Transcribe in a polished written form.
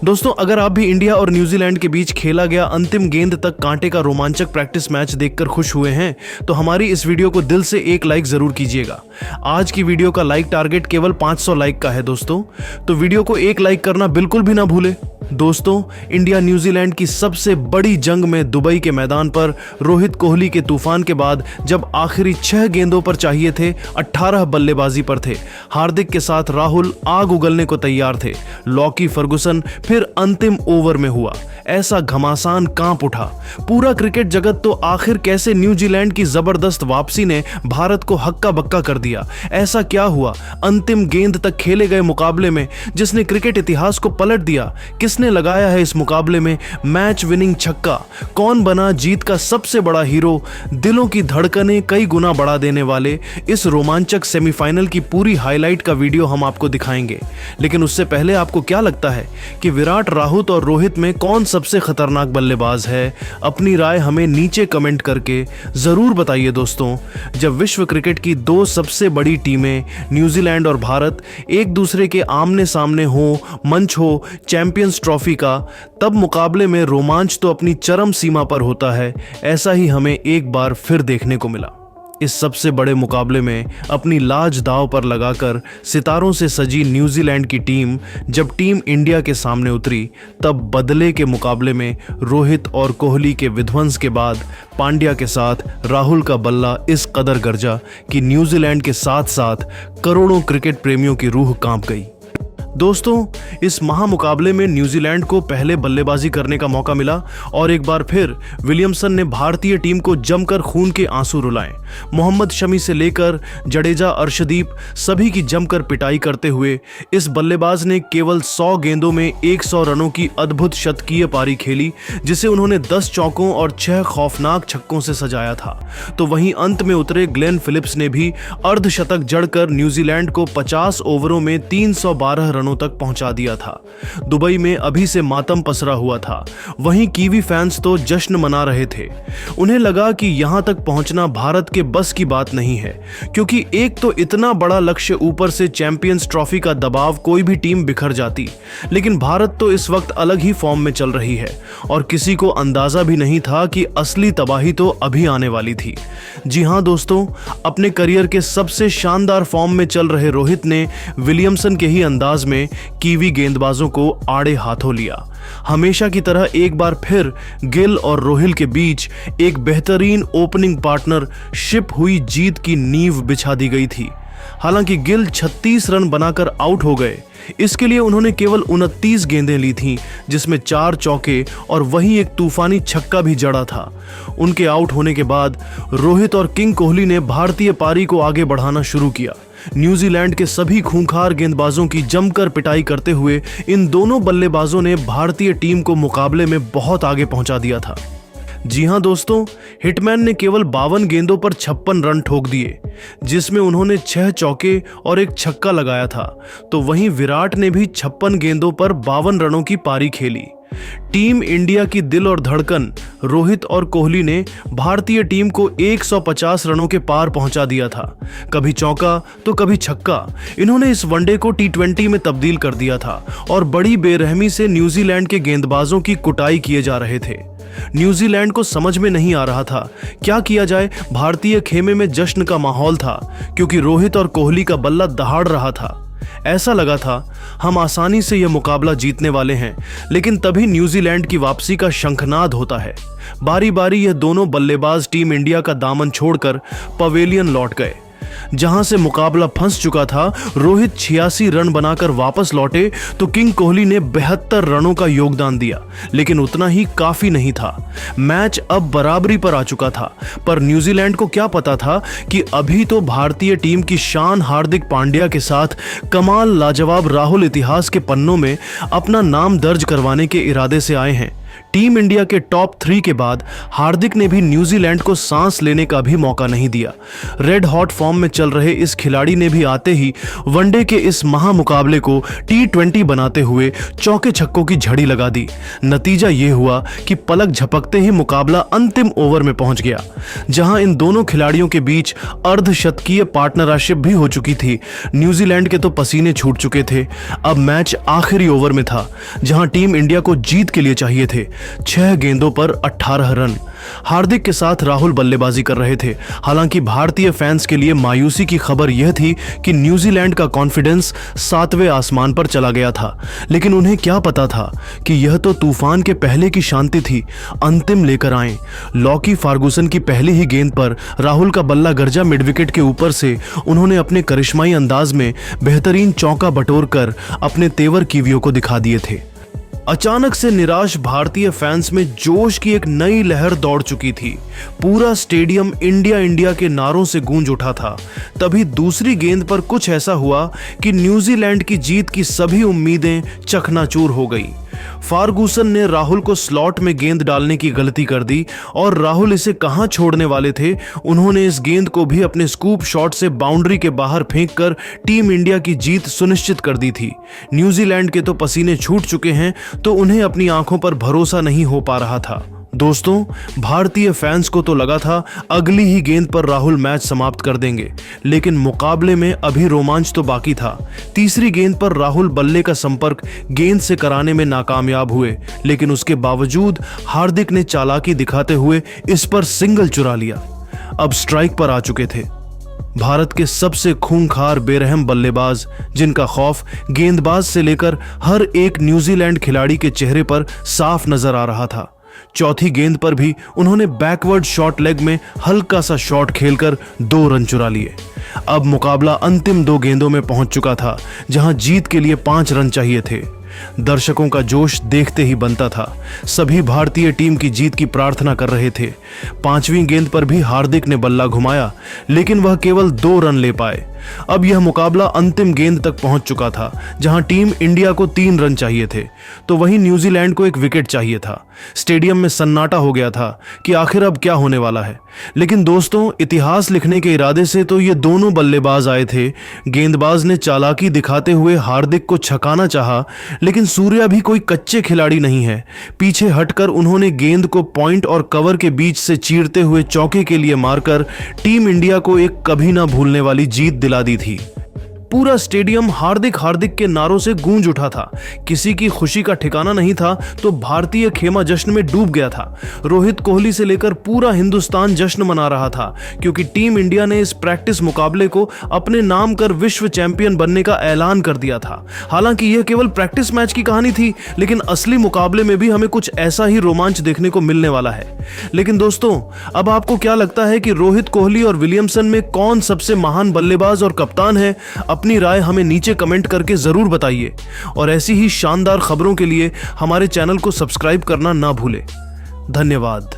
दोस्तों, अगर आप भी इंडिया और न्यूजीलैंड के बीच खेला गया अंतिम गेंद तक कांटे का रोमांचक प्रैक्टिस मैच देखकर खुश हुए हैं तो हमारी इस वीडियो को दिल से एक लाइक जरूर कीजिएगा। आज की वीडियो का लाइक टारगेट केवल 500 लाइक का है दोस्तों, तो वीडियो को एक लाइक करना बिल्कुल भी ना भूले। दोस्तों, इंडिया न्यूजीलैंड की सबसे बड़ी जंग में दुबई के मैदान पर रोहित कोहली के तूफान के बाद जब आखिरी 6 गेंदों पर चाहिए थे, 18 बल्लेबाजी पर थे, हार्दिक के साथ राहुल आग उगलने को तैयार थे, लॉकी फर्गुसन फिर अंतिम ओवर में हुआ, ऐसा घमासान कांप उठा पूरा क्रिकेट जगत। तो आखिर कैसे न्यूजीलैंड की जबरदस्त वापसी ने भारत को हक्का बक्का कर दिया? ऐसा क्या हुआ अंतिम गेंद तक खेले गए मुकाबले में जिसने क्रिकेट इतिहास को पलट दिया? किसने लगाया है इस मुकाबले में मैच विनिंग छक्का? कौन बना जीत का सबसे बड़ा हीरो? दिलों की धड़कनें कई गुना बढ़ा देने वाले इस रोमांचक सेमीफाइनल की पूरी हाईलाइट का वीडियो हम आपको दिखाएंगे। लेकिन उससे पहले आपको क्या लगता है कि विराट, राहुल और रोहित में कौन सबसे खतरनाक बल्लेबाज है? अपनी राय हमें नीचे कमेंट करके जरूर बताइए दोस्तों। जब विश्व क्रिकेट की दो सबसे बड़ी टीमें न्यूजीलैंड और भारत एक दूसरे के आमने सामने हो, मंच हो चैंपियंस ट्रॉफी का, तब मुकाबले में रोमांच तो अपनी चरम सीमा पर होता है। ऐसा ही हमें एक बार फिर देखने को मिला। इस सबसे बड़े मुकाबले में अपनी लाज दांव पर लगाकर सितारों से सजी न्यूजीलैंड की टीम जब टीम इंडिया के सामने उतरी, तब बदले के मुकाबले में रोहित और कोहली के विध्वंस के बाद पांड्या के साथ राहुल का बल्ला इस कदर गरजा कि न्यूजीलैंड के साथ साथ करोड़ों क्रिकेट प्रेमियों की रूह कांप गई। दोस्तों, इस महामुकाबले में न्यूजीलैंड को पहले बल्लेबाजी करने का मौका मिला और एक बार फिर विलियमसन ने भारतीय टीम को जमकर खून के आंसू रुलाए। मोहम्मद शमी से लेकर जडेजा, अर्शदीप सभी की जमकर पिटाई करते हुए इस बल्लेबाज ने केवल 100 गेंदों में 100 रनों की अद्भुत शतकीय पारी खेली, जिसे उन्होंने 10 चौकों और 6 खौफनाक छक्कों से सजाया था। तो वहीं अंत में उतरे ग्लेन फिलिप्स ने भी अर्धशतक जड़कर न्यूजीलैंड को 50 ओवरों में 312 रनों तक पहुंचा दिया था। दुबई में अभी से मातम पसरा हुआ था। वहीं कीवी फैंस तो जश्न मना रहे थे। उन्हें लगा कि यहां तक पहुंचना भारत के बस की बात नहीं है, क्योंकि एक तो इतना बड़ा लक्ष्य, ऊपर से चैंपियंस ट्रॉफी का दबाव, कोई भी टीम बिखर जाती। लेकिन भारत तो इस वक्त अलग ही फॉर्म में चल रही है और किसी को अंदाजा भी नहीं था कि असली तबाही तो अभी आने वाली थी। जी हां दोस्तों, अपने करियर के सबसे शानदार फॉर्म में चल रहे रोहित ने विलियमसन के ही अंदाज में कीवी गेंदबाजों को आड़े हाथों लिया। हमेशा की तरह एक बार फिर गिल और रोहिल के बीच एक बेहतरीन ओपनिंग पार्टनरशिप हुई जीत की नींव बिछा दी गई थी। हालांकि गिल 36 रन बनाकर आउट हो गए। इसके लिए उन्होंने केवल 29 गेंदें ली थीं, जिसमें 4 चौके और वहीं एक तूफानी छक्का भी जड़ा था। उनके आउट होने के बाद रोहित और किंग कोहली ने भारतीय पारी को आगे बढ़ाना शुरू किया। न्यूजीलैंड के सभी खूंखार गेंदबाजों की जमकर पिटाई करते हुए इन दोनों बल्लेबाजों ने भारतीय टीम को मुकाबले में बहुत आगे पहुंचा दिया था। जी हां दोस्तों, हिटमैन ने केवल 52 गेंदों पर 56 रन ठोक दिए, जिसमें उन्होंने 6 चौके और एक छक्का लगाया था। तो वहीं विराट ने भी 56 गेंदों पर 52 रनों की पारी खेली। टीम इंडिया की दिल और धड़कन रोहित और कोहली ने भारतीय टीम को 150 रनों के पार पहुंचा दिया था। कभी चौका तो कभी छक्का। इन्होंने इस वनडे को T20 में तब्दील कर दिया था और बड़ी बेरहमी से न्यूजीलैंड के गेंदबाजों की कुटाई किए जा रहे थे। न्यूजीलैंड को समझ में नहीं आ रहा था क्या किया जाए। भारतीय खेमे में जश्न का माहौल था, क्योंकि रोहित और कोहली का बल्ला दहाड़ रहा था। ऐसा लगा था हम आसानी से यह मुकाबला जीतने वाले हैं, लेकिन तभी न्यूजीलैंड की वापसी का शंखनाद होता है। बारी बारी यह दोनों बल्लेबाज टीम इंडिया का दामन छोड़कर पवेलियन लौट गए, जहां से मुकाबला फंस चुका था। रोहित 86 रन बनाकर वापस लौटे तो किंग कोहली ने 72 रनों का योगदान दिया, लेकिन उतना ही काफी नहीं था। मैच अब बराबरी पर आ चुका था, पर न्यूजीलैंड को क्या पता था कि अभी तो भारतीय टीम की शान हार्दिक पांड्या के साथ कमाल लाजवाब राहुल इतिहास के पन्नों में अपना नाम दर्ज करवाने के इरादे से आए हैं। टीम इंडिया के टॉप 3 के बाद हार्दिक ने भी न्यूजीलैंड को सांस लेने का भी मौका नहीं दिया। रेड हॉट फॉर्म में चल रहे इस खिलाड़ी ने भी आते ही वनडे के इस महामुकाबले को T20 बनाते हुए चौके छक्कों की झड़ी लगा दी। नतीजा ये हुआ कि पलक झपकते ही मुकाबला अंतिम ओवर में पहुंच गया, जहां इन दोनों खिलाड़ियों के बीच अर्धशतकीय पार्टनरशिप भी हो चुकी थी। न्यूजीलैंड के तो पसीने छूट चुके थे। अब मैच आखिरी ओवर में था, जहां टीम इंडिया को जीत के लिए चाहिए थे 6 गेंदों पर 18 रन। हार्दिक के साथ राहुल बल्लेबाजी कर रहे थे। हालांकि भारतीय फैंस के लिए मायूसी की खबर यह थी कि न्यूजीलैंड का कॉन्फिडेंस 7वें आसमान पर चला गया था, लेकिन उन्हें क्या पता था कि यह तो तूफान के पहले की शांति थी। अंतिम लेकर आए। लॉकी फर्गुसन की पहली ही गेंद पर राहुल का बल्ला गरजा मिड विकेट के ऊपर से उन्होंने अपने करिश्माई अंदाज में बेहतरीन चौका बटोरकर अपने तेवर कीवियों को दिखा दिए थे। अचानक से निराश भारतीय फैंस में जोश की एक नई लहर दौड़ चुकी थी। पूरा स्टेडियम इंडिया इंडिया के नारों से गूंज उठा था। तभी दूसरी गेंद पर कुछ ऐसा हुआ कि न्यूजीलैंड की जीत की सभी उम्मीदें चकनाचूर हो गई। फर्गुसन ने राहुल को स्लॉट में गेंद डालने की गलती कर दी और राहुल इसे कहां छोड़ने वाले थे। उन्होंने इस गेंद को भी अपने स्कूप शॉट से बाउंड्री के बाहर फेंककर टीम इंडिया की जीत सुनिश्चित कर दी थी। न्यूजीलैंड के तो पसीने छूट चुके हैं, तो उन्हें अपनी आंखों पर भरोसा नहीं हो पा रहा था। दोस्तों, भारतीय फैंस को तो लगा था अगली ही गेंद पर राहुल मैच समाप्त कर देंगे, लेकिन मुकाबले में अभी रोमांच तो बाकी था। तीसरी गेंद पर राहुल बल्ले का संपर्क गेंद से कराने में नाकामयाब हुए, लेकिन उसके बावजूद हार्दिक ने चालाकी दिखाते हुए इस पर सिंगल चुरा लिया। अब स्ट्राइक पर आ चुके थे भारत के सबसे खूंखार बेरहम बल्लेबाज, जिनका खौफ गेंदबाज से लेकर हर एक न्यूजीलैंड खिलाड़ी के चेहरे पर साफ नजर आ रहा था। चौथी गेंद पर भी उन्होंने बैकवर्ड शॉर्ट लेग में हल्का सा शॉट खेलकर 2 रन चुरा लिए। अब मुकाबला अंतिम 2 गेंदों में पहुंच चुका था, जहां जीत के लिए 5 रन चाहिए थे। दर्शकों का जोश देखते ही बनता था। सभी भारतीय टीम की जीत की प्रार्थना कर रहे थे। 5वीं गेंद पर भी हार्दिक ने बल्ला घुमाया, लेकिन वह केवल 2 रन ले पाए। अब यह मुकाबला अंतिम गेंद तक पहुंच चुका था, जहां टीम इंडिया को 3 रन चाहिए थे, तो वहीं न्यूजीलैंड को 1 विकेट चाहिए था। स्टेडियम में सन्नाटा हो गया था कि आखिर अब क्या होने वाला है। लेकिन दोस्तों, इतिहास लिखने के इरादे से तो ये दोनों बल्लेबाज आए थे। गेंदबाज ने चालाकी दिखाते हुए हार्दिक को छकाना चाहा, लेकिन सूर्या भी कोई कच्चे खिलाड़ी नहीं है। पीछे हटकर उन्होंने गेंद को पॉइंट और कवर के बीच से चीरते हुए चौके के लिए मारकर टीम इंडिया को एक कभी ना भूलने वाली जीत दिला दी थी। पूरा स्टेडियम हार्दिक हार्दिक के नारों से गूंज उठा था। किसी की खुशी का ठिकाना नहीं था, तो भारतीय खेमा जश्न में डूब गया था। रोहित कोहली से लेकर पूरा हिंदुस्तान जश्न मना रहा था, क्योंकि टीम इंडिया ने इस प्रैक्टिस मुकाबले को अपने नाम कर विश्व चैंपियन बनने का ऐलान कर दिया था। हालांकि यह केवल प्रैक्टिस मैच की कहानी थी, लेकिन असली मुकाबले में भी हमें कुछ ऐसा ही रोमांच देखने को मिलने वाला है। लेकिन दोस्तों, अब आपको क्या लगता है कि रोहित कोहली और विलियमसन में कौन सबसे महान बल्लेबाज और कप्तान है? अपनी राय हमें नीचे कमेंट करके जरूर बताइए, और ऐसी ही शानदार खबरों के लिए हमारे चैनल को सब्सक्राइब करना ना भूलें। धन्यवाद।